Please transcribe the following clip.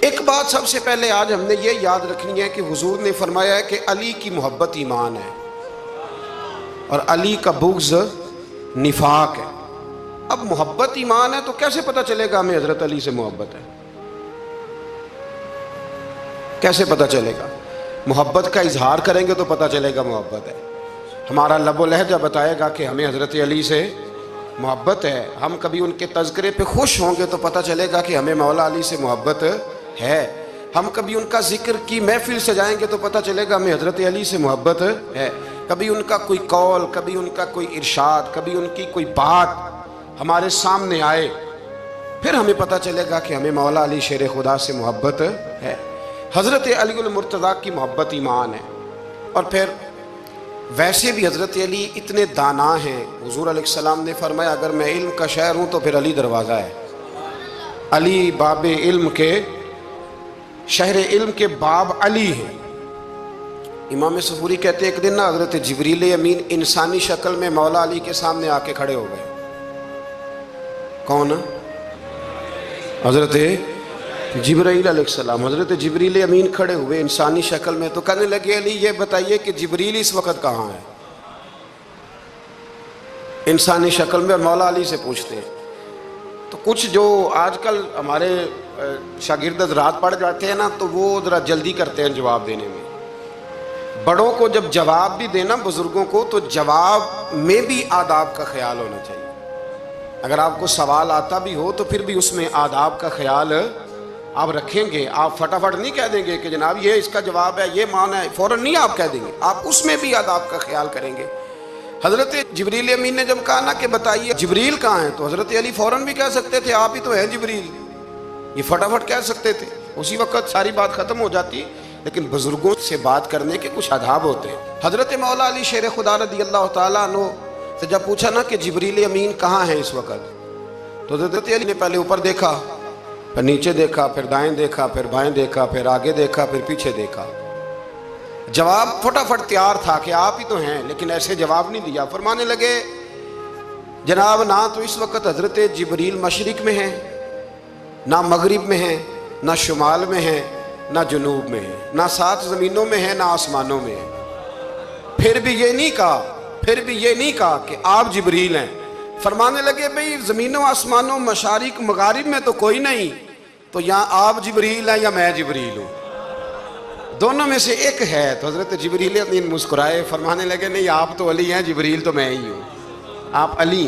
ایک بات سب سے پہلے آج ہم نے یہ یاد رکھنی ہے کہ حضور نے فرمایا ہے کہ علی کی محبت ایمان ہے اور علی کا بغض نفاق ہے۔ اب محبت ایمان ہے تو کیسے پتہ چلے گا ہمیں حضرت علی سے محبت ہے؟ کیسے پتہ چلے گا؟ محبت کا اظہار کریں گے تو پتہ چلے گا محبت ہے۔ ہمارا لب و لہجہ بتائے گا کہ ہمیں حضرت علی سے محبت ہے۔ ہم کبھی ان کے تذکرے پہ خوش ہوں گے تو پتہ چلے گا کہ ہمیں مولا علی سے محبت ہے۔ ہم کبھی ان کا ذکر کی محفل سجائیں گے تو پتہ چلے گا ہمیں حضرت علی سے محبت ہے۔ کبھی ان کا کوئی قول، کبھی ان کا کوئی ارشاد، کبھی ان کی کوئی بات ہمارے سامنے آئے، پھر ہمیں پتہ چلے گا کہ ہمیں مولا علی شیر خدا سے محبت ہے۔ حضرت علی المرتضیٰ کی محبت ایمان ہے۔ اور پھر ویسے بھی حضرت علی اتنے دانا ہیں، حضور علیہ السلام نے فرمایا اگر میں علم کا شہر ہوں تو پھر علی دروازہ ہے۔ علی باب علم کے، شہر علم کے باب علی ہیں۔ امام صفوری کہتے ہیں ایک دن نا حضرت جبریل امین انسانی شکل میں مولا علی کے سامنے آ کے کھڑے ہو گئے۔ کون؟ حضرت جبرائیل علیہ السلام۔ حضرت جبریل امین کھڑے ہوئے انسانی شکل میں، تو کہنے لگے علی یہ بتائیے کہ جبریل اس وقت کہاں ہے؟ انسانی شکل میں، اور مولا علی سے پوچھتے ہیں۔ تو کچھ جو آج کل ہمارے شاگرد حضرات پڑھ جاتے ہیں نا تو وہ ذرا جلدی کرتے ہیں جواب دینے میں۔ بڑوں کو جب جواب بھی دینا بزرگوں کو، تو جواب میں بھی آداب کا خیال ہونا چاہیے۔ اگر آپ کو سوال آتا بھی ہو تو پھر بھی اس میں آداب کا خیال آپ رکھیں گے۔ آپ فٹافٹ نہیں کہہ دیں گے کہ جناب یہ اس کا جواب ہے، یہ معنی ہے، فوراً نہیں آپ کہہ دیں گے، آپ اس میں بھی آداب کا خیال کریں گے۔ حضرت جبریل امین نے جب کہا نا کہ بتائیے جبریل کہاں ہیں، تو حضرت علی فوراً بھی کہہ سکتے تھے آپ ہی تو ہیں جبریل، یہ فٹافٹ کہہ سکتے تھے، اسی وقت ساری بات ختم ہو جاتی۔ لیکن بزرگوں سے بات کرنے کے کچھ آداب ہوتے ہیں۔ حضرت مولا علی شیر خدا رضی اللہ تعالیٰ عنہ سے جب پوچھا نا کہ جبریل امین کہاں ہیں اس وقت، تو حضرت علی نے پہلے اوپر دیکھا، پھر نیچے دیکھا، پھر دائیں دیکھا، پھر بائیں دیکھا، پھر آگے دیکھا، پھر پیچھے دیکھا۔ جواب فٹافٹ تیار تھا کہ آپ ہی تو ہیں، لیکن ایسے جواب نہیں دیا۔ فرمانے لگے جناب نہ تو اس وقت حضرت جبریل مشرق میں ہیں، نہ مغرب میں ہیں، نہ شمال میں ہیں، نہ جنوب میں ہیں، نہ 7 زمینوں میں ہیں، نہ آسمانوں میں ہیں۔ پھر بھی یہ نہیں کہا کہ آپ جبریل ہیں۔ فرمانے لگے بھئی زمینوں آسمانوں مشارق مغارب میں تو کوئی نہیں، تو یہاں آپ جبریل ہیں یا میں جبریل ہوں؟ دونوں میں سے ایک ہے۔ تو حضرت جبریل امین مسکرائے، فرمانے لگے نہیں آپ تو علی ہیں، جبریل تو میں ہی ہوں، آپ علی